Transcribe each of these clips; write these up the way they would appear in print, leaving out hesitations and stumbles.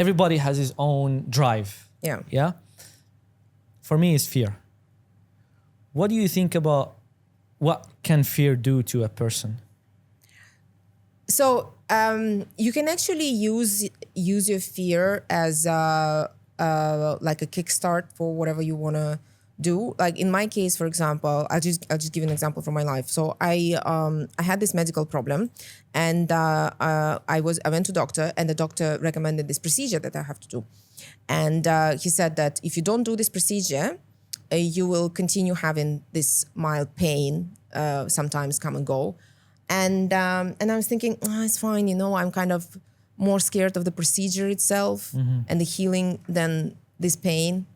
everybody has his own drive. Yeah. Yeah. For me, it's fear. What do you think about what can fear do to a person? So you can actually use your fear as like a kickstart for whatever you want to do. Like in my case, for example, I'll just give an example from my life. So I had this medical problem, and I went to doctor, and the doctor recommended this procedure that I have to do, and he said that if you don't do this procedure, you will continue having this mild pain, sometimes come and go. And I was thinking, it's fine, I'm kind of more scared of the procedure itself and the healing than this pain.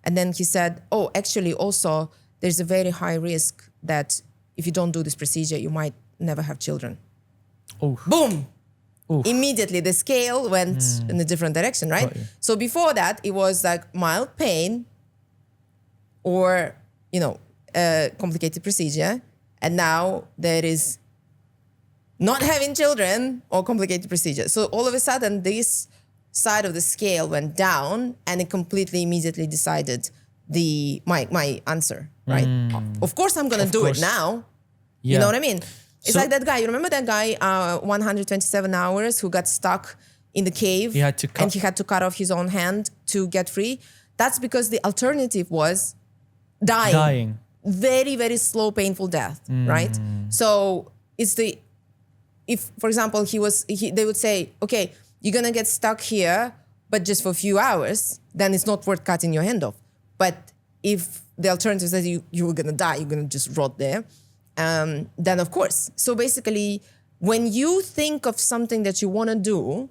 And then he said, actually also there's a very high risk that if you don't do this procedure, you might never have children. Oh. Boom! Oof. Immediately the scale went in a different direction, right? So before that, it was like mild pain or, a complicated procedure. And now there is not having children or complicated procedure. So all of a sudden, this side of the scale went down, and it completely immediately decided my answer, right? Of course, I'm gonna do it now. Yeah. You know what I mean? It's like that guy. You remember that guy, 127 hours, who got stuck in the cave, and he had to cut off his own hand to get free? That's because the alternative was dying. Very, very slow, painful death, right? So it's if, for example, they would say, okay, you're going to get stuck here, but just for a few hours, then it's not worth cutting your hand off. But if the alternative is that you were going to die, you're going to just rot there, then of course. So basically, when you think of something that you want to do,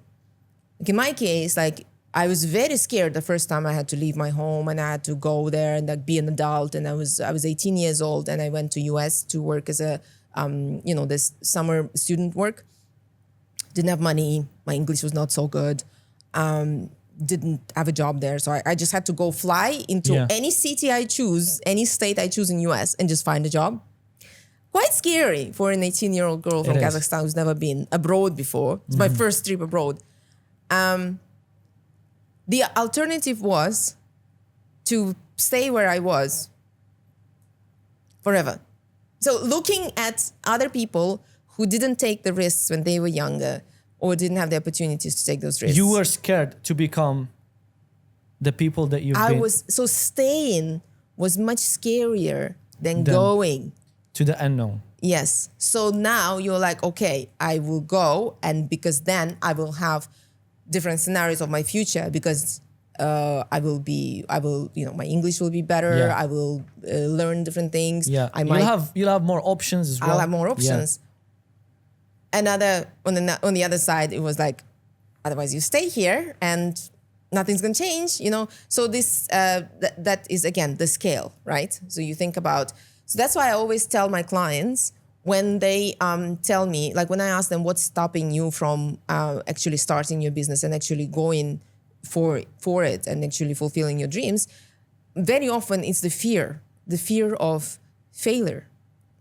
like in my case, like I was very scared the first time I had to leave my home and I had to go there and like be an adult. And I was 18 years old, and I went to US to work as a this summer student work. Didn't have money. My English was not so good. Didn't have a job there. So I just had to go fly into any city I choose, any state I choose in US, and just find a job. Quite scary for an 18-year-old girl from Kazakhstan who's never been abroad before. It's my first trip abroad. The alternative was to stay where I was forever. So looking at other people who didn't take the risks when they were younger or didn't have the opportunities to take those risks. You were scared to become the people that you've been. So staying was much scarier than going. To the unknown. Yes. So now you're like, okay, I will go, and because then I will have different scenarios of my future, because my English will be better. Yeah. I will learn different things. Yeah, you'll have more options as well. I'll have more options. Yeah. On the other side, it was like, otherwise you stay here and nothing's gonna change. So this that is again the scale, right? So you think about. So that's why I always tell my clients when they tell me, like when I ask them what's stopping you from actually starting your business and actually going for it and actually fulfilling your dreams, very often it's the fear of failure.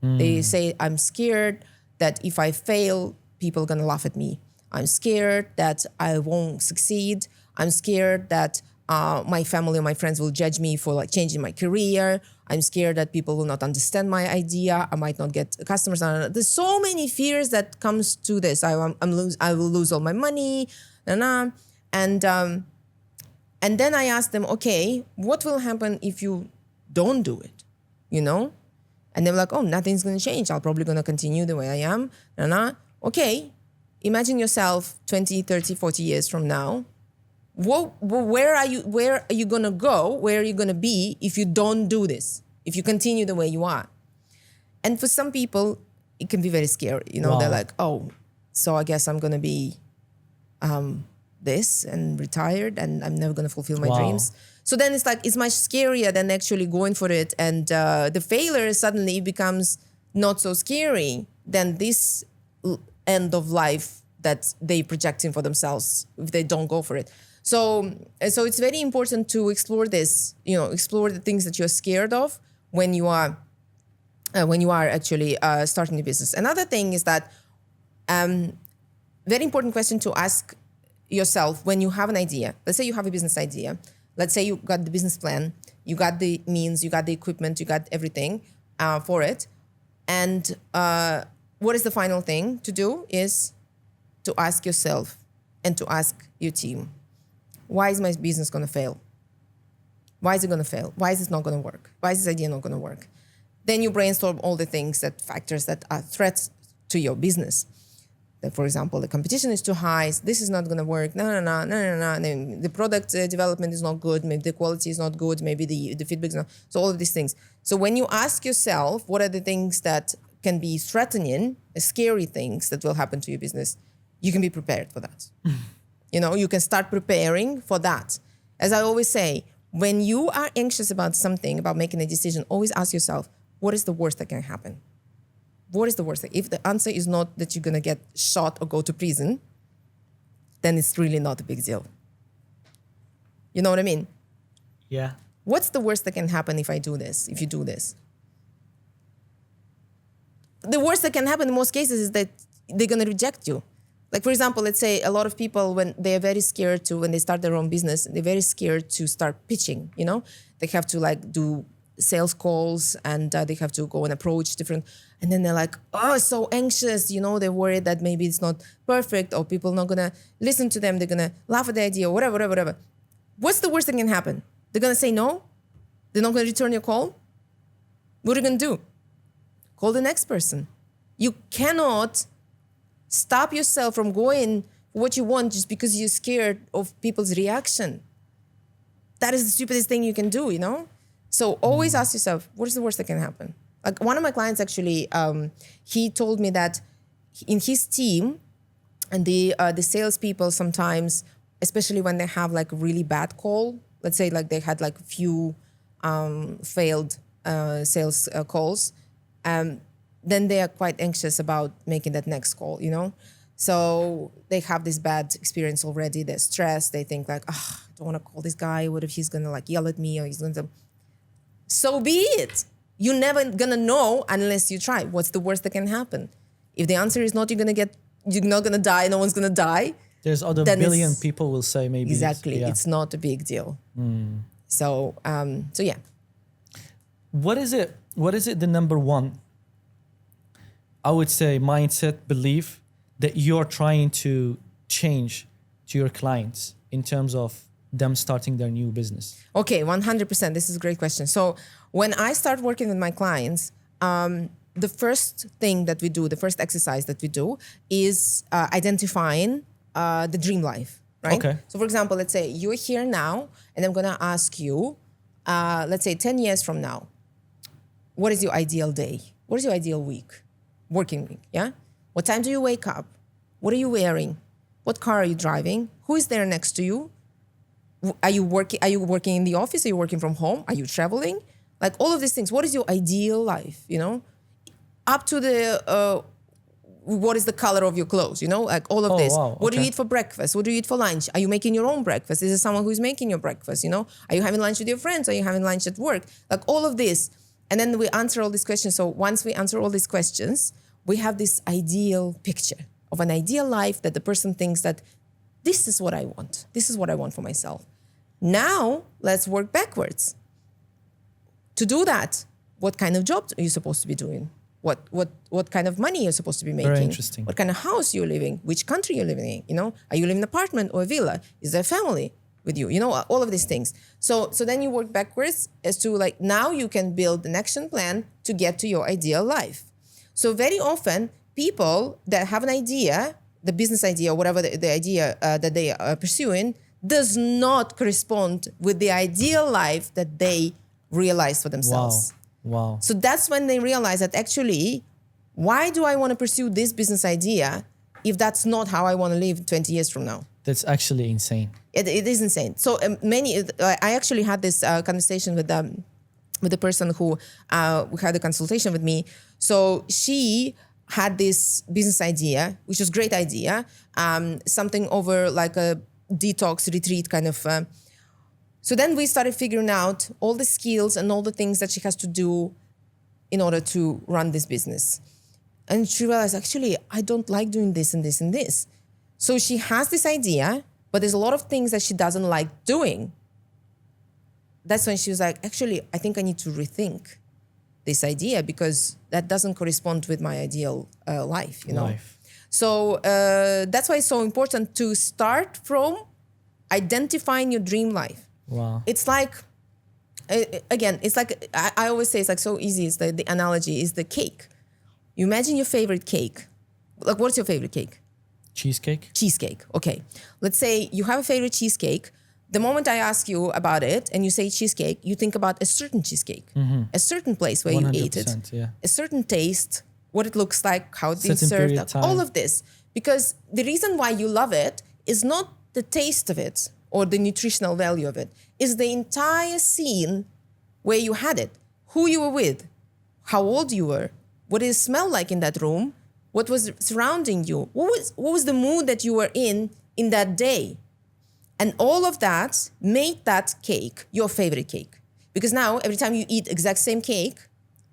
They say, I'm scared that if I fail, people are gonna laugh at me. I'm scared that I won't succeed. I'm scared that my family or my friends will judge me for like changing my career. I'm scared that people will not understand my idea. I might not get customers. There's so many fears that comes to this. I will lose all my money. And then I ask them, okay, what will happen if you don't do it? And they're like, oh, nothing's going to change. I'm probably going to continue the way I am. Okay, imagine yourself 20, 30, 40 years from now. Where are you going to go? Where are you going to be if you don't do this? If you continue the way you are? And for some people, it can be very scary. Wow. They're like, oh, so I guess I'm going to be this and retired and I'm never going to fulfill my dreams. So then it's like, it's much scarier than actually going for it. And the failure suddenly becomes not so scary than this end of life that they projecting for themselves if they don't go for it. So it's very important to explore this, explore the things that you're scared of when you are actually starting a business. Another thing is that very important question to ask yourself when you have an idea. Let's say you have a business idea. Let's say you got the business plan, you got the means, you got the equipment, you got everything for it. And what is the final thing to do is to ask yourself and to ask your team, why is my business going to fail? Why is it going to fail? Why is it not going to work? Why is this idea not going to work? Then you brainstorm all the things, that factors that are threats to your business. That, for example, the competition is too high. This is not going to work. No. Then the product development is not good. Maybe the quality is not good. Maybe the feedback is not. So all of these things. So when you ask yourself, what are the things that can be threatening, scary things that will happen to your business, you can be prepared for that. You can start preparing for that. As I always say, when you are anxious about something, about making a decision, always ask yourself, what is the worst that can happen? What is the worst thing? If the answer is not that you're going to get shot or go to prison, then it's really not a big deal. You know what I mean? Yeah. What's the worst that can happen if I do this, if you do this? The worst that can happen in most cases is that they're going to reject you. Like, for example, let's say a lot of people, when they're very scared when they start their own business, they're very scared to start pitching, They have to do sales calls and they have to go and approach different, and then they're like, oh, so anxious, they're worried that maybe it's not perfect or people are not going to listen to them. They're going to laugh at the idea or whatever. What's the worst that can happen? They're going to say no? They're not going to return your call? What are you going to do? Call the next person. You cannot stop yourself from going for what you want just because you're scared of people's reaction. That is the stupidest thing you can do, So always ask yourself, what is the worst that can happen? Like one of my clients actually, he told me that in his team and the salespeople sometimes, especially when they have like a really bad call, let's say like they had like few failed sales calls, then they are quite anxious about making that next call, So they have this bad experience already. They're stressed. They think like, I don't want to call this guy. What if he's going to yell at me or he's going to... So be it. You're never going to know unless you try. What's the worst that can happen? If the answer is not, you're not going to die, no one's going to die. There's other billion people will say maybe. Exactly. It's not a big deal. So yeah. What is it the number one, I would say, mindset, belief that you're trying to change to your clients in terms of them starting their new business? Okay, 100%. This is a great question. So when I start working with my clients, the first thing that we do, the first exercise that we do is identifying the dream life, right? Okay. So for example, let's say you're here now and I'm going to ask you, let's say 10 years from now, what is your ideal day? What is your ideal week? Working week, yeah? What time do you wake up? What are you wearing? What car are you driving? Who is there next to you? Are you working in the office? Are you working from home? Are you traveling? Like all of these things. What is your ideal life, Up to the, what is the color of your clothes, Like all of this. Wow, okay. What do you eat for breakfast? What do you eat for lunch? Are you making your own breakfast? Is it someone who's making your breakfast, Are you having lunch with your friends? Are you having lunch at work? Like all of this. And then we answer all these questions. So once we answer all these questions, we have this ideal picture of an ideal life that the person thinks that this is what I want. This is what I want for myself. Now, let's work backwards. To do that, what kind of job are you supposed to be doing? What kind of money you're supposed to be making? Very interesting. What kind of house you're living? Which country you're living in? Are you living in an apartment or a villa? Is there a family with you? All of these things. So then you work backwards as to like, now you can build an action plan to get to your ideal life. So very often people that have an idea, the business idea, or whatever the idea that they are pursuing, does not correspond with the ideal life that they realize for themselves. Wow. So that's when they realize that actually, why do I want to pursue this business idea if that's not how I want to live 20 years from now? That's actually insane. It is insane. So I actually had this conversation with the person who had a consultation with me. So she had this business idea, which was a great idea, something over like a detox retreat kind of. So then we started figuring out all the skills and all the things that she has to do in order to run this business. And she realized, actually, I don't like doing this and this and this. So she has this idea, but there's a lot of things that she doesn't like doing. That's when she was like, actually, I think I need to rethink this idea because that doesn't correspond with my ideal life, you know? Life. So that's why it's so important to start from identifying your dream life. Wow. It's like, again, it's like, I always say it's like so easy. It's the analogy is the cake. You imagine your favorite cake. Like, what's your favorite cake? Cheesecake? Cheesecake. Okay. Let's say you have a favorite cheesecake. The moment I ask you about it and you say cheesecake, you think about a certain cheesecake, a certain place where you ate it, 100%, yeah. a certain taste, what it looks like, how it's been Certain served, period of time. all of this. Because the reason why you love it is not the taste of it or the nutritional value of it, it's the entire scene where you had it, who you were with, how old you were, what did it smell like in that room, what was surrounding you, what was the mood that you were in that day. And all of that made that cake your favorite cake. Because now, every time you eat exact same cake,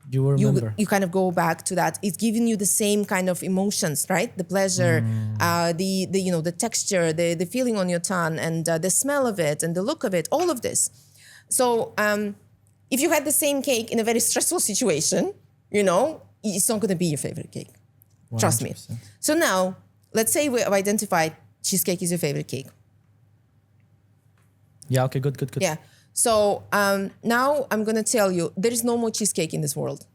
You will remember. you kind of go back to that. It's giving you the same kind of emotions, right? The pleasure, the texture, the feeling on your tongue, and the smell of it, and the look of it, all of this. So if you had the same cake in a very stressful situation, it's not going to be your favorite cake. 100%. Trust me. So now, let's say we've identified cheesecake is your favorite cake. Yeah, okay, good. Yeah. So now I'm going to tell you, there is no more cheesecake in this world.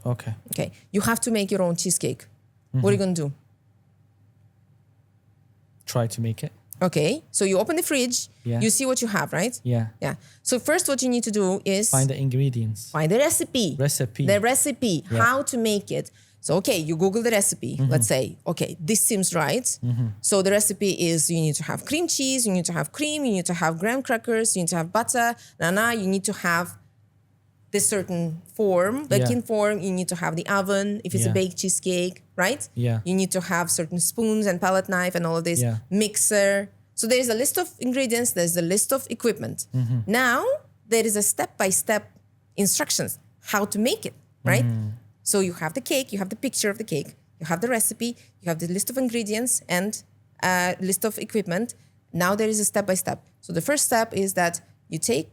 Okay. Okay. You have to make your own cheesecake. What are you going to do? Try to make it. Okay. So you open the fridge. Yeah. You see what you have, right? Yeah. Yeah. So first what you need to do is Find the ingredients. find the recipe. The recipe, Yeah. how to make it. So, okay, you Google the recipe. Let's say, okay, this seems right. So the recipe is you need to have cream cheese, you need to have cream, you need to have graham crackers, you need to have butter, you need to have this certain form, baking form, you need to have the oven, if it's a Yeah. baked cheesecake, right? Yeah. You need to have certain spoons and palette knife and all of this, Yeah. mixer. So there's a list of ingredients, there's a list of equipment. Now, there is a step-by-step instructions, how to make it, right? So you have the cake, you have the picture of the cake, you have the recipe, you have the list of ingredients and list of equipment. Now there is a step-by-step. So the first step is that you take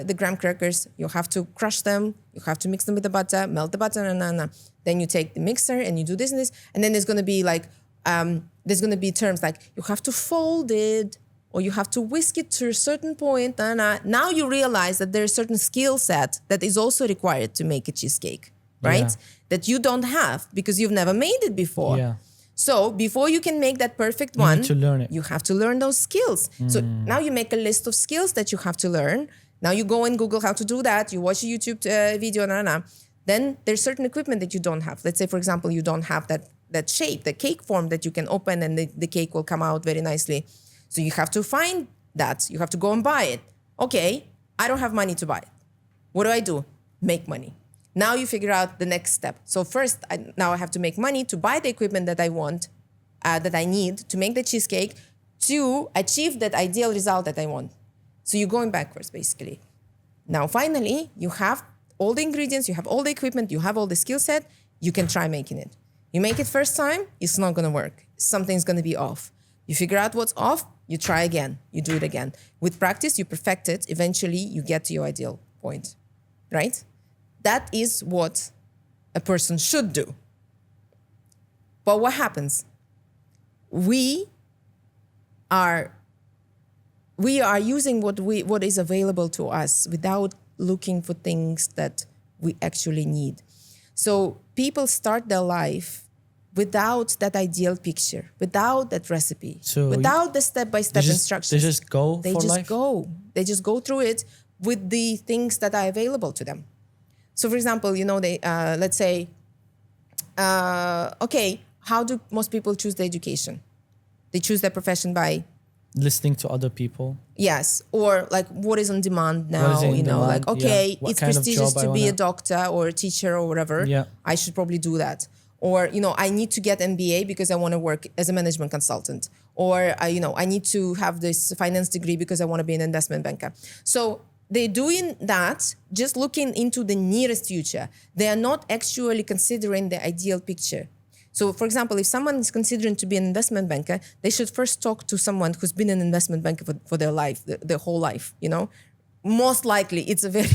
the graham crackers, you have to crush them, you have to mix them with the butter, melt the butter, Then you take the mixer and you do this and this. And then there's going to be like, there's going to be terms like you have to fold it or you have to whisk it to a certain point. Now you realize that there's a certain skill set that is also required to make a cheesecake, right? Yeah. That you don't have because you've never made it before. Yeah. So before you can make that perfect You one, need to learn it. you have to learn those skills. So now you make a list of skills that you have to learn. Now you go and Google how to do that. You watch a YouTube video, Then there's certain equipment that you don't have. Let's say, for example, you don't have that shape, the cake form that you can open and the cake will come out very nicely. So you have to find that. You have to go and buy it. Okay, I don't have money to buy it. What do? Make money. Now you figure out the next step. So first, now I have to make money to buy the equipment that I want, that I need to make the cheesecake to achieve that ideal result that I want. So you're going backwards, basically. Now, finally, you have all the ingredients, you have all the equipment, you have all the skill set, you can try making it. You make it first time, it's not going to work. Something's going to be off. You figure out what's off, you try again, you do it again. With practice, you perfect it. Eventually, you get to your ideal point, right? That is what a person should do. But what happens? We are using what is available to us without looking for things that we actually need. So people start their life without that ideal picture, without that recipe, without the step-by-step instructions. They just go for life? They just go through it with the things that are available to them. So for example, they let's say, okay, how do most people choose their education? They choose their profession by listening to other people. Yes, or like what is on demand now, What is in demand, like, okay, what it's kind of prestigious job to I be a wanna- doctor or a teacher or whatever. Yeah. I should probably do that. Or, I need to get MBA because I want to work as a management consultant. Or, I need to have this finance degree because I want to be an investment banker. So they're doing that, just looking into the nearest future. They are not actually considering the ideal picture. So, for example, if someone is considering to be an investment banker, they should first talk to someone who's been an investment banker for their life, their whole life. You know, most likely it's a very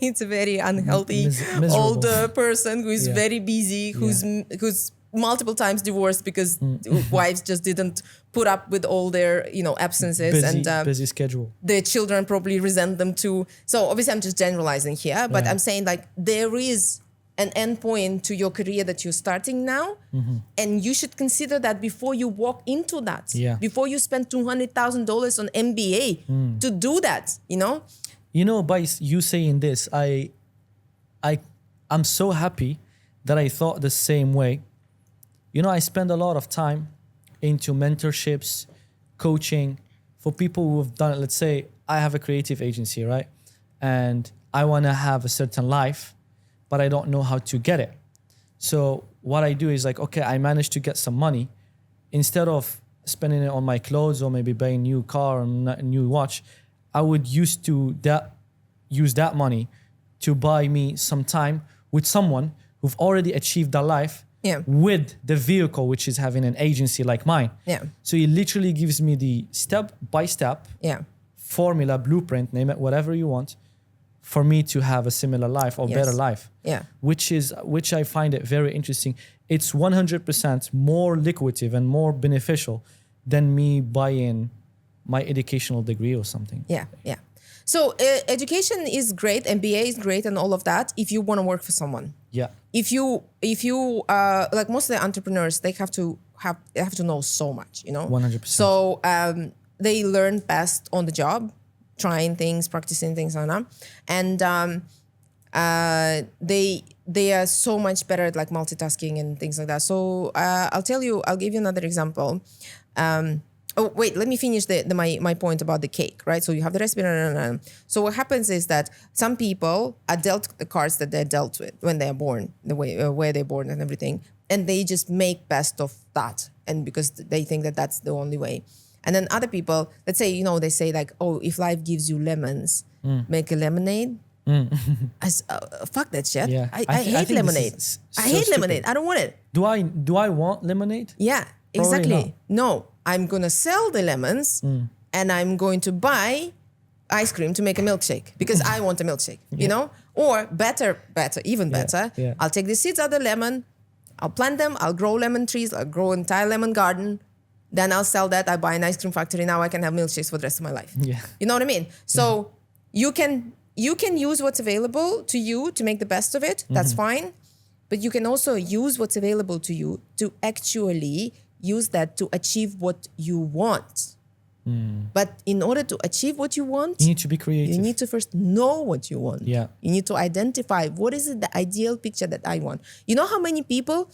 it's a very unhealthy Miserable. older person who is Yeah. very busy, who's multiple times divorced because wives just didn't put up with all their absences, and busy schedule. their children probably resent them too. So obviously I'm just generalizing here, but Yeah. I'm saying like there is an end point to your career that you're starting now, and you should consider that before you walk into that. Yeah. Before you spend $200,000 on MBA to do that, By you saying this, I'm so happy that I thought the same way. I spend a lot of time into mentorships, coaching for people who have done it. Let's say I have a creative agency, right? And I want to have a certain life, but I don't know how to get it. So what I do is like, okay, I managed to get some money. Instead of spending it on my clothes or maybe buying a new car or a new watch, I would use that money to buy me some time with someone who've already achieved that life with the vehicle, which is having an agency like mine. Yeah. So it literally gives me the step-by-step formula, blueprint, name it whatever you want, for me to have a similar life or better life. Yeah. Which I find it very interesting. It's 100% more lucrative and more beneficial than me buying my educational degree or something. Yeah. So education is great, MBA is great, and all of that if you want to work for someone. Yeah. If you like most of the entrepreneurs, they have to know so much, 100%. So they learn best on the job, trying things, practicing things, and they are so much better at like multitasking and things like that. So I'll give you another example. Oh wait, let me finish my point about the cake, right? So you have the recipe. So what happens is that some people are dealt the cards that they're dealt with when they are born, the way where they're born and everything, and they just make best of that, and because they think that that's the only way. And then other people, let's say, they say like, oh, if life gives you lemons, make a lemonade. Fuck that shit. Yeah. I hate lemonade. I hate lemonade. I don't want it. Do I want lemonade? Yeah, Probably exactly. No, I'm going to sell the lemons and I'm going to buy ice cream to make a milkshake because I want a milkshake, Or better, even better. Yeah. I'll take the seeds out of the lemon, I'll plant them, I'll grow lemon trees, I'll grow an entire lemon garden. Then I'll sell that. I buy an ice cream factory. Now I can have milkshakes for the rest of my life. Yeah. You know what I mean? So you can use what's available to you to make the best of it. That's fine. But you can also use what's available to you to actually use that to achieve what you want. But in order to achieve what you want, You need to be creative. you need to first know what you want. Yeah. You need to identify what is the ideal picture that I want. You know how many people,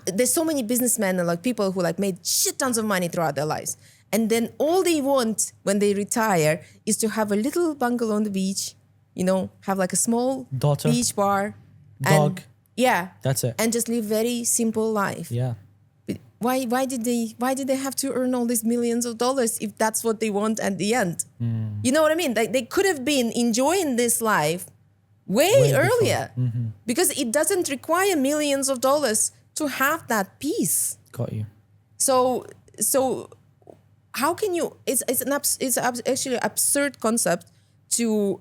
there's so many businessmen and like people who like made shit tons of money throughout their lives. And then all they want when they retire is to have a little bungalow on the beach, have like a small Daughter. beach bar. Dog. And, That's it. and just live very simple life. Yeah. But why did they have to earn all these millions of dollars if that's what they want at the end? You know what I mean? Like they could have been enjoying this life way earlier because it doesn't require millions of dollars to have that peace. Got you. So how can you? It's actually an absurd concept to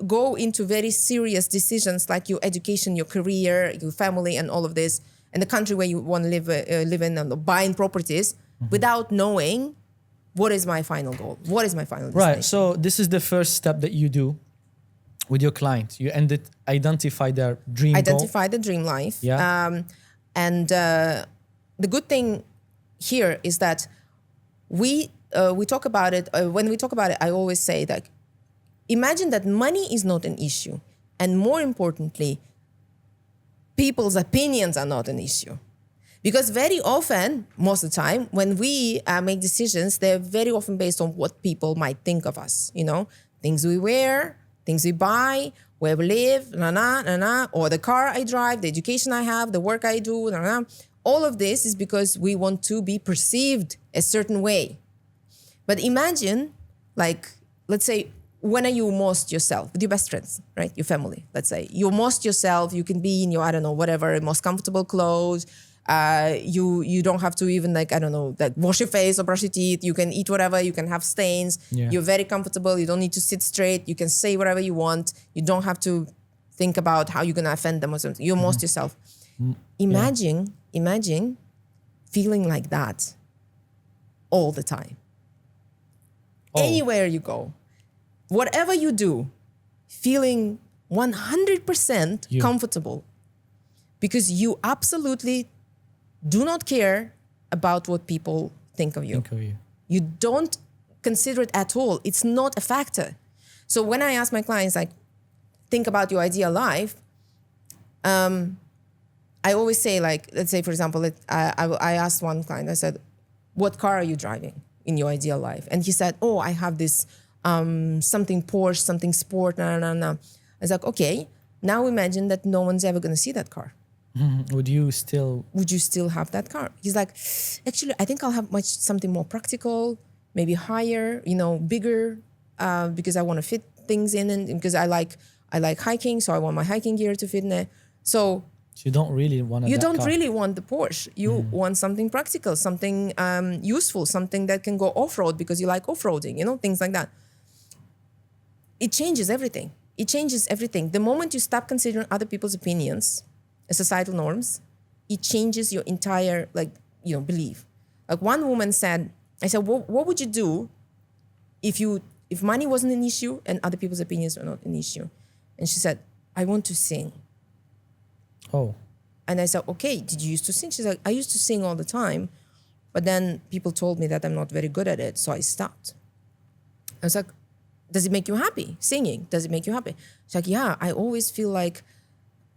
go into very serious decisions like your education, your career, your family, and all of this, and the country where you want to live in, and buying properties without knowing what is my final goal, what is my final destination. Right. So this is the first step that you do with your client. You identify their dream goal. Identify the dream life. Yeah. And the good thing here is that we talk about it. When we talk about it, I always say that imagine that money is not an issue, and more importantly, people's opinions are not an issue. Because very often, most of the time, when we make decisions, they're very often based on what people might think of us. Things we wear, things we buy, where we live, or the car I drive, the education I have, the work I do, All of this is because we want to be perceived a certain way. But imagine, like, let's say when are you most yourself? With your best friends, right? Your family, let's say. You're most yourself. You can be in your, I don't know, whatever, most comfortable clothes. You don't have to even like, I don't know, like wash your face or brush your teeth. You can eat whatever. You can have stains. Yeah. You're very comfortable. You don't need to sit straight. You can say whatever you want. You don't have to think about how you're going to offend them or something. You're most yourself. Imagine feeling like that all the time. Anywhere you go, whatever you do, feeling 100% You. comfortable because you absolutely do not care about what people think of you. Think of you. You don't consider it at all. It's not a factor. So when I ask my clients, like, think about your ideal life, I always say, like, let's say, for example, I asked one client, I said, what car are you driving in your ideal life? And he said, oh, I have this something Porsche, something sport, I was like, okay, now imagine that no one's ever going to see that car. Would you still? Would you still have that car? He's like, actually, I think I'll have something more practical, maybe higher, bigger, because I want to fit things in, and because I like hiking, so I want my hiking gear to fit in there. So You don't really want you that don't car. really want the Porsche. You want something practical, something useful, something that can go off-road because you like off-roading, things like that. It changes everything. It changes everything. The moment you stop considering other people's opinions and societal norms, it changes your entire, belief. Like one woman said, I said, what would you do if money wasn't an issue and other people's opinions were not an issue? And she said, I want to sing. Oh, And I said, okay, did you used to sing? She's like, I used to sing all the time, but then people told me that I'm not very good at it, so I stopped. I was like, does it make you happy, singing? Does it make you happy? She's like, yeah, I always feel like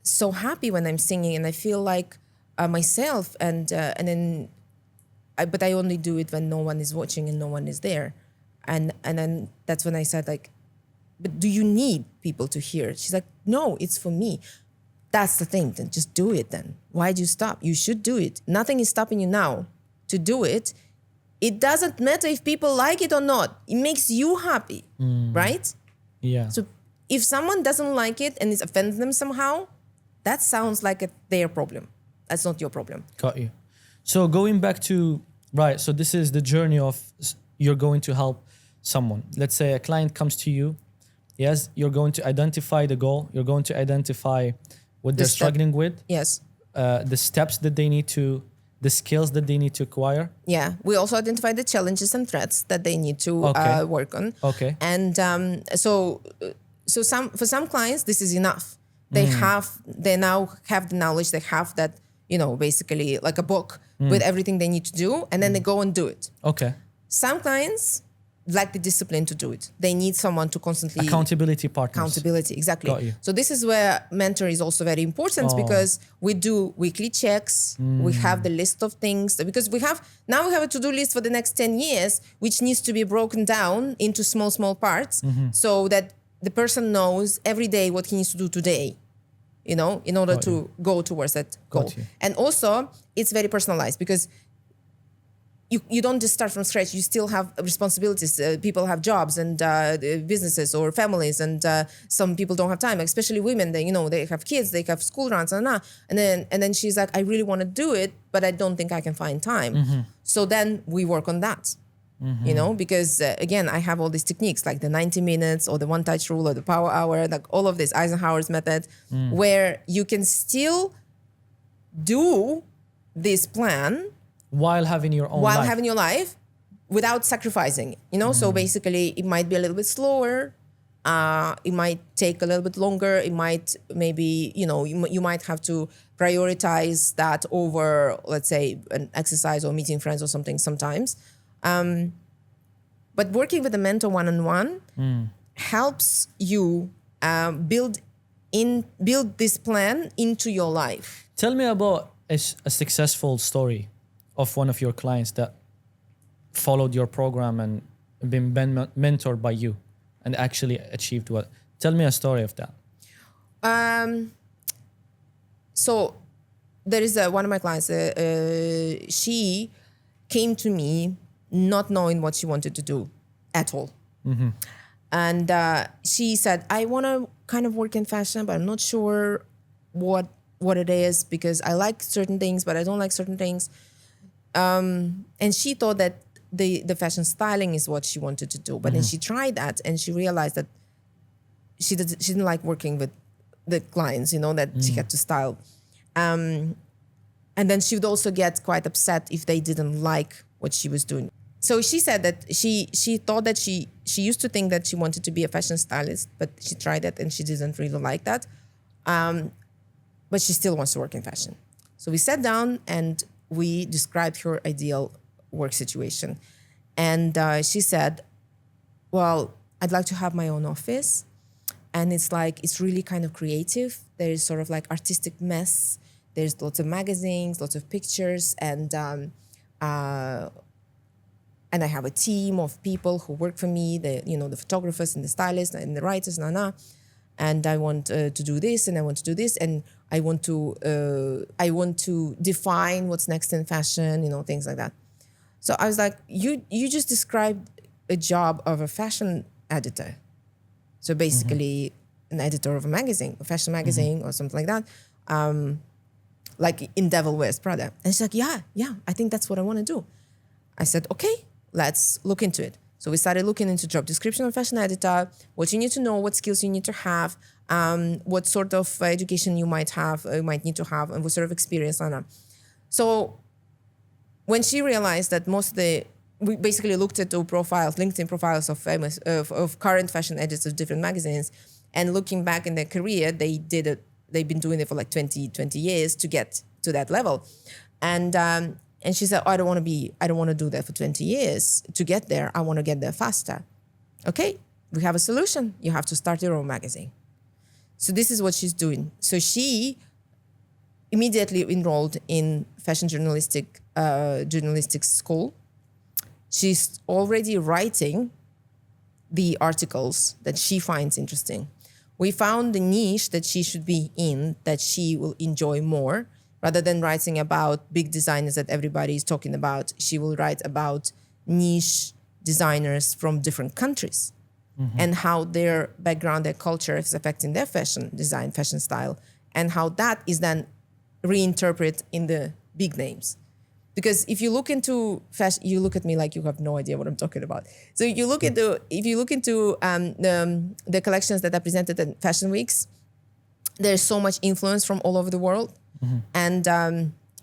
so happy when I'm singing, and I feel like myself, but I only do it when no one is watching and no one is there. And then that's when I said, like, but do you need people to hear it? She's like, no, it's for me. That's the thing, then just do it then. Why'd you stop? You should do it. Nothing is stopping you now to do it. It doesn't matter if people like it or not. It makes you happy, right? yeah. So if someone doesn't like it and it offends them somehow, that sounds like their problem. That's not your problem. Got you. So going back to, right, so this is the journey of you're going to help someone. Let's say a client comes to you. Yes, you're going to identify the goal. You're going to identify what they're struggling with, Yes. the steps that they need to, the skills that they need to acquire. Yeah. We also identify the challenges and threats that they need to work on. Okay. And so for some clients, this is enough. They now have the knowledge. They have that, basically like a book with everything they need to do, and then they go and do it. Okay. Some clients lack the discipline to do it. They need someone to constantly Accountability partners. Accountability, exactly. Got you. So this is where mentor is also very important because we do weekly checks. We have the list of things because we have a to-do list for the next 10 years, which needs to be broken down into small parts so that the person knows every day what he needs to do today, in order to go towards that goal. And also it's very personalized because you don't just start from scratch. You still have responsibilities. People have jobs and businesses or families, and some people don't have time. Especially women, they have kids, they have school runs, and then she's like, I really want to do it, but I don't think I can find time. So then we work on that, because again, I have all these techniques like the 90 minutes or the one touch rule or the power hour, like all of this Eisenhower's method, where you can still do this plan While having your own life. having your life without sacrificing, So basically it might be a little bit slower. It might take a little bit longer. It might maybe, you might have to prioritize that over, let's say, an exercise or meeting friends or something sometimes. But working with a mentor one-on-one helps you build this plan into your life. Tell me about a successful story of one of your clients that followed your program and been mentored by you and actually achieved what? Tell me a story of that. So there is one of my clients, she came to me not knowing what she wanted to do at all. And she said, I want to kind of work in fashion, but I'm not sure what it is, because I like certain things, but I don't like certain things. And she thought that the fashion styling is what she wanted to do. But then she tried that and she realized that she didn't like working with the clients, you know, that she had to style. And then she would also get quite upset if they didn't like what she was doing. So she said that she thought that she used to think that she wanted to be a fashion stylist, but she tried it and she didn't really like that. But she still wants to work in fashion. So we sat down and we described her ideal work situation. And she said, well, I'd like to have my own office. And it's really kind of creative. There's sort of like artistic mess. There's lots of magazines, lots of pictures, and I have a team of people who work for me, the photographers and the stylists and the writers, and I want to do this and I want to do this and I want to define what's next in fashion, things like that. So I was like, you just described a job of a fashion editor. So basically an editor of a magazine, a fashion magazine or something like that, like in Devil Wears Prada. And she's like, yeah, I think that's what I want to do. I said, okay, let's look into it. So we started looking into job description of fashion editor, what you need to know, what skills you need to have, what sort of education you might need to have, and what sort of experience. So when she realized that we basically looked at the profiles, LinkedIn profiles of current fashion editors of different magazines, and looking back in their career, they've been doing it for like 20 years to get to that level. And she said, I don't want to do that for 20 years to get there. I want to get there faster. Okay, we have a solution. You have to start your own magazine. So this is what she's doing. So she immediately enrolled in fashion journalistic school. She's already writing the articles that she finds interesting. We found the niche that she should be in, that she will enjoy more. Rather than writing about big designers that everybody is talking about, she will write about niche designers from different countries and how their background, their culture is affecting their fashion design, fashion style, and how that is then reinterpreted in the big names. Because if you look into fashion, you look at me like you have no idea what I'm talking about. So if you look into the collections that are presented at fashion weeks, there's so much influence from all over the world. And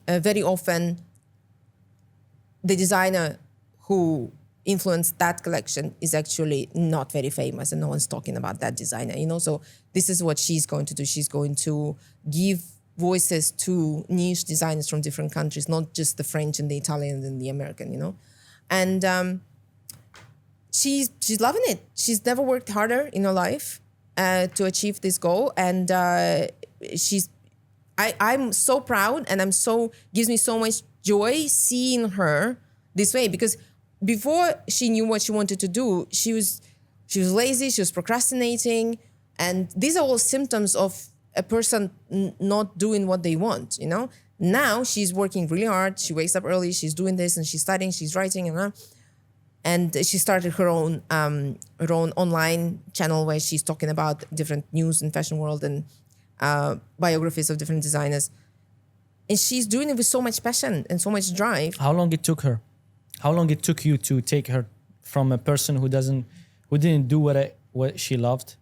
very often, the designer who influenced that collection is actually not very famous, and no one's talking about that designer. So this is what she's going to do. She's going to give voices to niche designers from different countries, not just the French and the Italian and the American. And she's loving it. She's never worked harder in her life to achieve this goal, and I'm so proud, and gives me so much joy seeing her this way, because before she knew what she wanted to do, she was lazy, she was procrastinating, and these are all symptoms of a person not doing what they want, Now she's working really hard, she wakes up early, she's doing this, and she's studying, she's writing, and she started her own online channel where she's talking about different news in fashion world and biographies of different designers, and she's doing it with so much passion and so much drive. How long it took you to take her from a person who didn't do what she loved,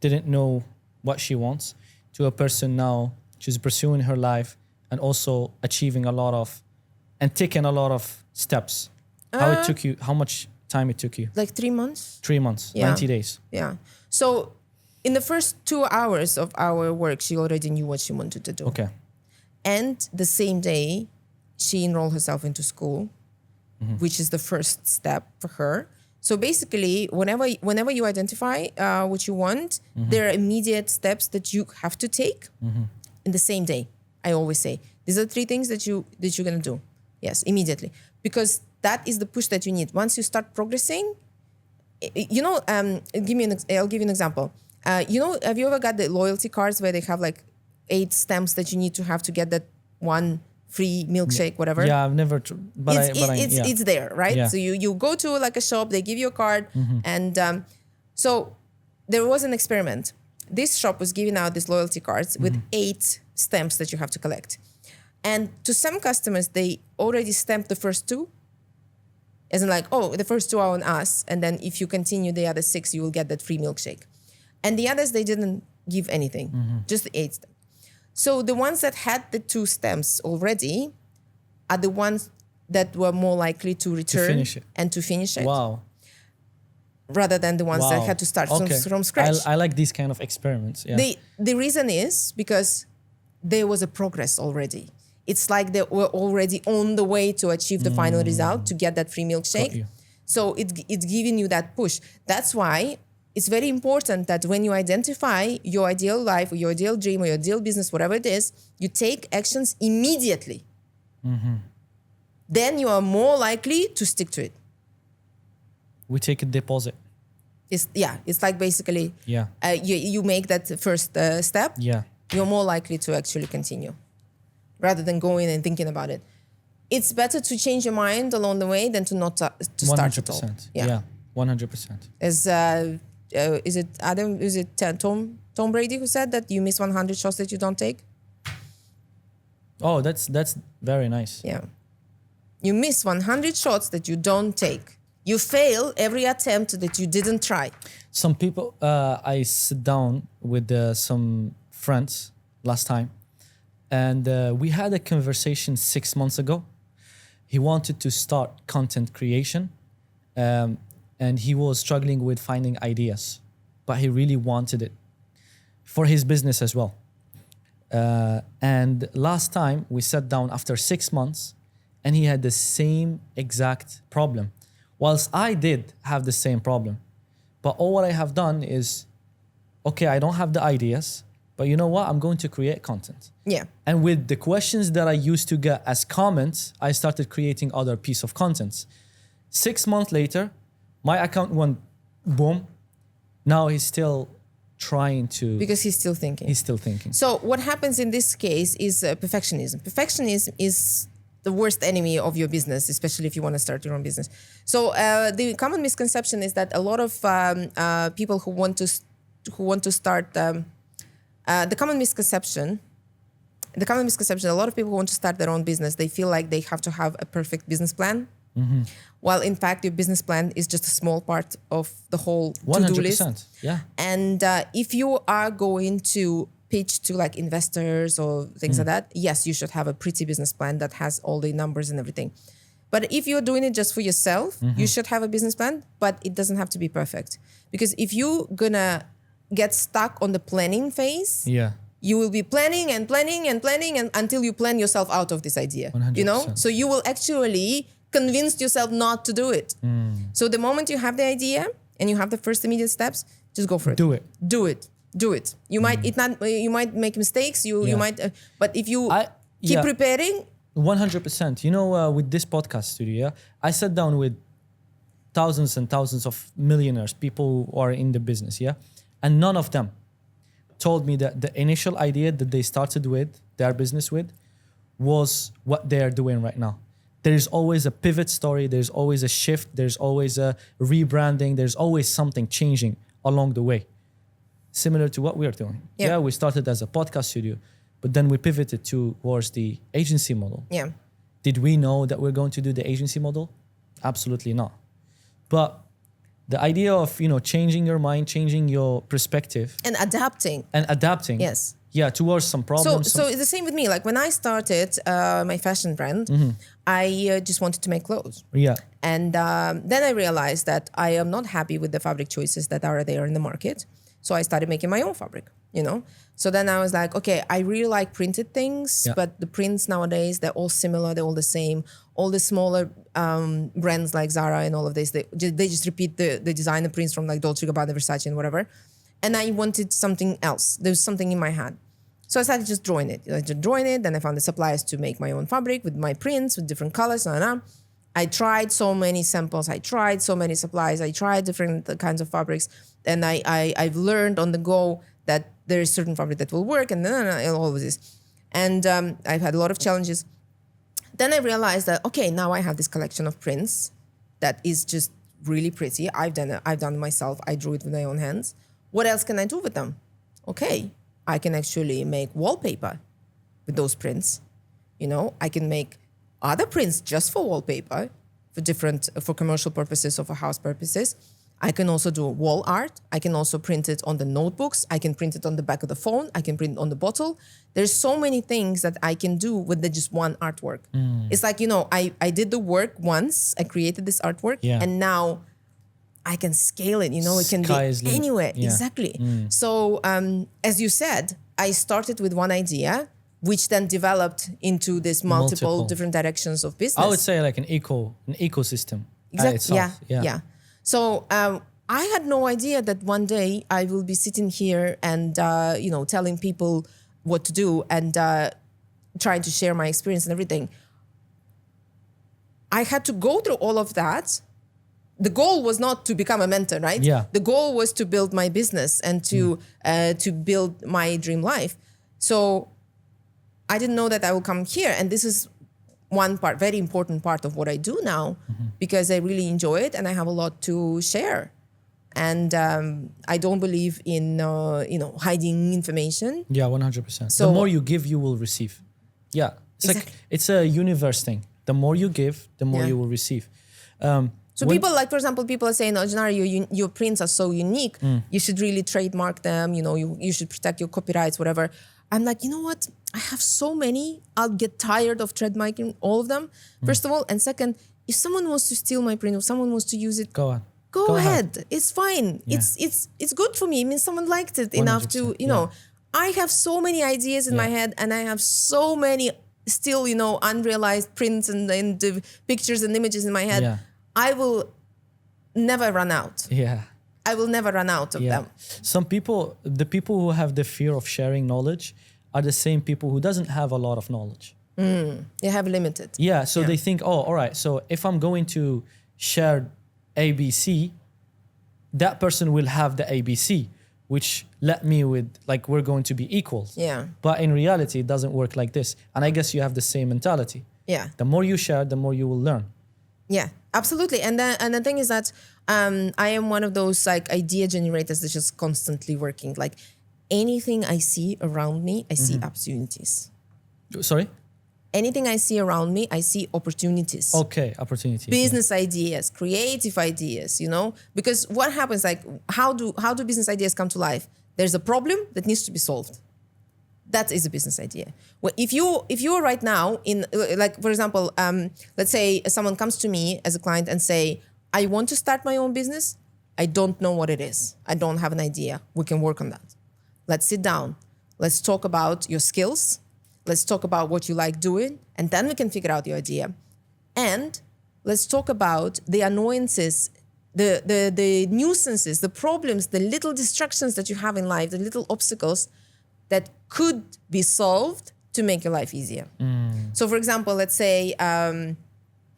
didn't know what she wants, to a person now she's pursuing her life and also achieving and taking a lot of steps? How much time it took you? Like 3 months. 3 months, Yeah. 90 days. Yeah. So in the first 2 hours of our work, she already knew what she wanted to do. Okay. And the same day, she enrolled herself into school, which is the first step for her. So basically, whenever you identify what you want, there are immediate steps that you have to take in the same day. I always say, these are 3 things that you're going to do. Yes, immediately. Because that is the push that you need. Once you start progressing, I'll give you an example. Have you ever got the loyalty cards where they have like 8 stamps that you need to have to get that one free milkshake, whatever? Yeah, I've never, it's there, right? Yeah. So you go to like a shop, they give you a card, and So there was an experiment. This shop was giving out these loyalty cards with 8 stamps that you have to collect. And to some customers, they already stamped the first 2. As in like, oh, the first 2 are on us. And then if you continue the other 6, you will get that free milkshake. And the others, they didn't give anything, just the 8 stamps. So the ones that had the 2 stamps already are the ones that were more likely to return finish it. and to finish it. Wow. Rather than the ones that had to start from scratch. I like these kind of experiments. Yeah. The reason is because there was a progress already. It's like they were already on the way to achieve the final result, to get that free Got milkshake. you. So it's giving you that push. That's why it's very important that when you identify your ideal life or your ideal dream or your ideal business, whatever it is, you take actions immediately. Then you are more likely to stick to it. We take a deposit. It's like basically Yeah. you make that first step, Yeah. you're more likely to actually continue rather than going and thinking about it. It's better to change your mind along the way than to not to start at all. 100%. Yeah. 100%. As is it Adam? Is it Tom Brady who said that you miss 100 shots that you don't take? Oh, that's very nice. Yeah, you miss 100 shots that you don't take. You fail every attempt that you didn't try. Some people, I sit down with some friends last time, and we had a conversation 6 months ago. He wanted to start content creation, and he was struggling with finding ideas, but he really wanted it for his business as well. And last time we sat down after 6 months, and he had the same exact problem. Whilst I did have the same problem, but all what I have done is, okay, I don't have the ideas, but you know what? I'm going to create content. Yeah. And with the questions that I used to get as comments, I started creating other piece of contents. 6 months later, my account went boom. Now he's still trying to. Because he's still thinking. He's still thinking. So what happens in this case is perfectionism. Perfectionism is the worst enemy of your business, especially if you want to start your own business. So the common misconception is that a lot of people who want to start the common misconception, a lot of people who want to start their own business, they feel like they have to have a perfect business plan. While in fact, your business plan is just a small part of the whole to-do list. 100%. Yeah. And if you are going to pitch to like investors or things like that, yes, you should have a pretty business plan that has all the numbers and everything. But if you're doing it just for yourself, you should have a business plan, but it doesn't have to be perfect. Because if you're gonna get stuck on the planning phase, Yeah. you will be planning and until you plan yourself out of this idea. 100%. So you will actually convince yourself not to do it. So the moment you have the idea and you have the first immediate steps, just go for it. Do it. Do it. You might you might make mistakes. You Yeah. might, but if you keep yeah. preparing, 100%. You know, with this podcast studio, yeah, I sat down with thousands and thousands of millionaires, people who are in the business, yeah, and none of them told me that the initial idea that they started with their business with was what they are doing right now. There is always a pivot story. There's always a shift. There's always a rebranding. There's always something changing along the way. Similar to what we are doing. Yeah. We started as a podcast studio, but then we pivoted towards the agency model. yeah, Did we know that we're going to do the agency model? Absolutely not. But the idea of, changing your mind, changing your perspective and adapting. and adapting. Yes. Yeah, towards some problems. So it's the same with me. Like when I started my fashion brand, I just wanted to make clothes. Yeah. And then I realized that I am not happy with the fabric choices that are there in the market. So I started making my own fabric, So then I was like, okay, I really like printed things, Yeah. but the prints nowadays, they're all similar. They're all the same. All the smaller brands like Zara and all of this, they just repeat the designer prints from like Dolce & Gabbana, Versace and whatever. And I wanted something else. There was something in my head. So I started just drawing it. Then I found the suppliers to make my own fabric with my prints, with different colors. I tried so many samples. I tried so many supplies. I tried different kinds of fabrics. And I've learned on the go that there is certain fabric that will work and all of this. And I've had a lot of challenges. Then I realized that, okay, now I have this collection of prints that is just really pretty. I've done it. I've done it myself. I drew it with my own hands. What else can I do with them? Okay, I can actually make wallpaper with those prints. You know, I can make other prints just for wallpaper, for commercial purposes or for house purposes. I can also do wall art. I can also print it on the notebooks. I can print it on the back of the phone. I can print it on the bottle. There's so many things that I can do with just one artwork. It's like, you know, I did the work once. I created this artwork, Yeah. and now I can scale it. You know, it can Sky be is limit. anywhere. Yeah. Exactly. So as you said, I started with one idea, which then developed into this multiple different directions of business. I would say like an ecosystem. Exactly. Itself. Yeah. So I had no idea that one day I will be sitting here and you know, telling people what to do and trying to share my experience and everything. I had to go through all of that. The goal was not to become a mentor, right? Yeah. The goal was to build my business and to build my dream life. So I didn't know that I will come here, and this is one part, very important part of what I do now, because I really enjoy it and I have a lot to share. And I don't believe in you know, hiding information. Yeah, 100%. So- the more you give, you will receive. Yeah, it's like Exactly. it's a universe thing. The more you give, the more Yeah. you will receive. So people, like, for example, people are saying, "Oh, Gennaro, your prints are so unique. You should really trademark them. You know, you should protect your copyrights, whatever." I'm like, you know what? I have so many. I'll get tired of trademarking all of them. First of all, and second, if someone wants to steal my print, if someone wants to use it, Go on. go ahead. It's fine. Yeah. It's good for me. It means someone liked it enough to, 100%, you know. I have so many ideas in my head, and I have so many still, you know, unrealized prints and the pictures and images in my head. Yeah. I will never run out. Yeah. I will never run out of Yeah. them. Some people, the people who have the fear of sharing knowledge are the same people who doesn't have a lot of knowledge. They have limited. Yeah, so they think, oh, all right, so if I'm going to share ABC, that person will have the ABC, which let me with, like, we're going to be equals. Yeah. But in reality, it doesn't work like this. And I guess you have the same mentality. Yeah. The more you share, the more you will learn. Yeah, absolutely. And the thing is that I am one of those like idea generators that's just constantly working. Like anything I see around me, I see opportunities. Sorry? Anything I see around me, I see opportunities. Okay, opportunities. Business ideas, creative ideas, you know? Because what happens, like how do business ideas come to life? There's a problem that needs to be solved. That is a business idea. Well, if you are right now in, like, for example, let's say someone comes to me as a client and say, I want to start my own business. I don't know what it is. I don't have an idea. We can work on that. Let's sit down. Let's talk about your skills. Let's talk about what you like doing. And then we can figure out your idea. And let's talk about the annoyances, the nuisances, the problems, the little distractions that you have in life, the little obstacles that could be solved to make your life easier. So, for example, let's say when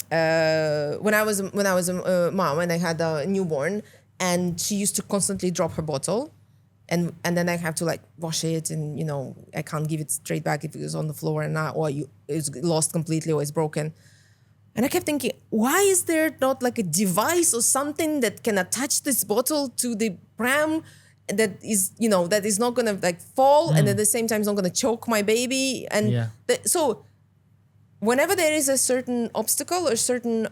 I was a mom and I had a newborn, and she used to constantly drop her bottle, and then I have to like wash it, and you know I can't give it straight back if it was on the floor and not, or it's lost completely or it's broken. And I kept thinking, why is there not like a device or something that can attach this bottle to the pram that is, you know, that is not gonna like fall and at the same time is not gonna choke my baby? And so whenever there is a certain obstacle or certain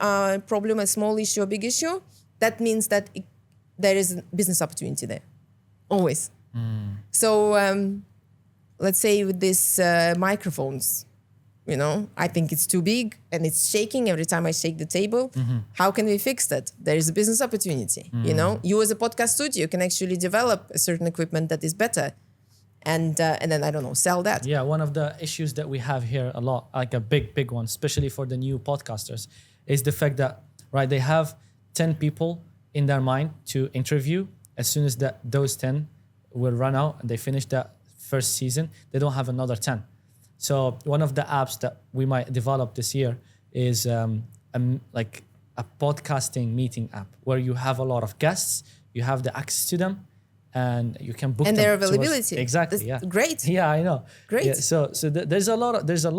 problem, a small issue, a big issue, that means that there is a business opportunity there, always. So let's say with these microphones, you know, I think it's too big and it's shaking every time I shake the table. How can we fix that? There is a business opportunity. You know, you as a podcast studio can actually develop a certain equipment that is better, and then I don't know, sell that. Yeah, one of the issues that we have here a lot, like a big one, especially for the new podcasters, is the fact that, right, they have 10 people in their mind to interview. As soon as those 10 will run out and they finish that first season, they don't have another 10. So one of the apps that we might develop this year is like a podcasting meeting app where you have a lot of guests, you have the access to them, and you can book And them their to us. availability. Exactly. That's Yeah. great. Yeah, I know. Great. Yeah, so there's a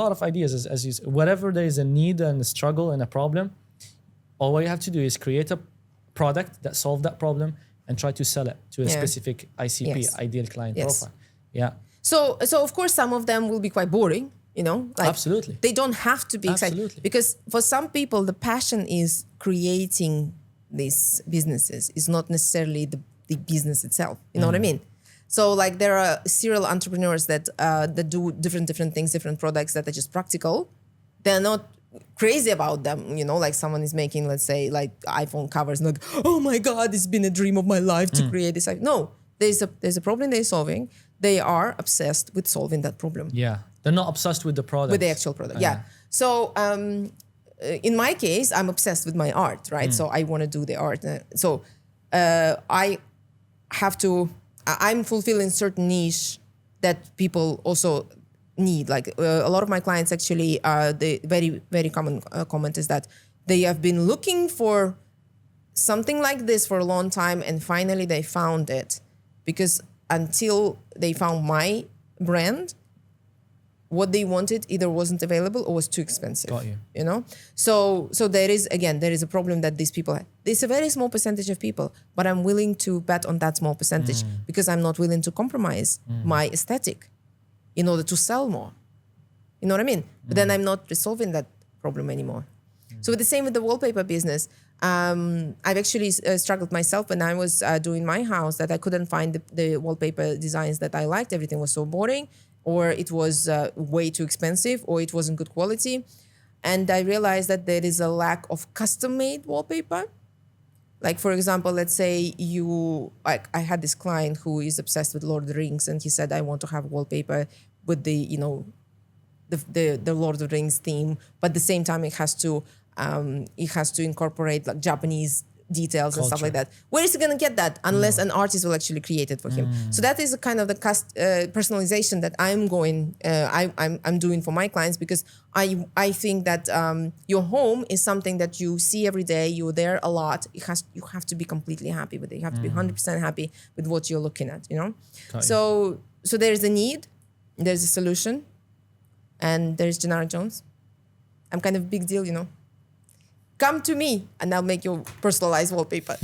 lot of ideas as you. Wherever there is a need and a struggle and a problem, all you have to do is create a product that solved that problem and try to sell it to a Yeah. specific ICP, Yes. ideal client Yes. profile. Yeah, So of course some of them will be quite boring, you know, like absolutely. they don't have to be exciting Absolutely. because for some people the passion is creating these businesses. It's not necessarily the business itself. You know what I mean? So like there are serial entrepreneurs that do different things, different products that are just practical. They're not crazy about them, you know, like someone is making, let's say, like iPhone covers, like, oh my God, it's been a dream of my life to create this. No, there's a problem they're solving. They are obsessed with solving that problem. Yeah, they're not obsessed with the product. With the actual product. Yeah. So in my case, I'm obsessed with my art, right? So I want to do the art. So I have to, I'm fulfilling certain niche that people also need. Like a lot of my clients actually, the very, very common comment is that they have been looking for something like this for a long time and finally they found it, because until they found my brand, what they wanted either wasn't available or was too expensive. Got you. You know? So there is a problem that these people have. There's a very small percentage of people, but I'm willing to bet on that small percentage because I'm not willing to compromise my aesthetic in order to sell more. You know what I mean? But then I'm not resolving that problem anymore. So the same with the wallpaper business. I've actually struggled myself when I was doing my house that I couldn't find the wallpaper designs that I liked. Everything was so boring, or it was way too expensive, or it wasn't good quality. And I realized that there is a lack of custom-made wallpaper. Like, for example, let's say I had this client who is obsessed with Lord of the Rings, and he said, I want to have wallpaper with the Lord of the Rings theme, but at the same time it has to incorporate like Japanese details and stuff like that. Where is he going to get that unless an artist will actually create it for him? So that is a kind of the personalization that I'm doing for my clients, because I think that your home is something that you see every day. You're there a lot. You have to be completely happy with it. You have to be 100% happy with what you're looking at. You know, so there's a need, there's a solution, and there's Gennaro Jones. I'm kind of a big deal, you know. Come to me and I'll make you personalized wallpaper.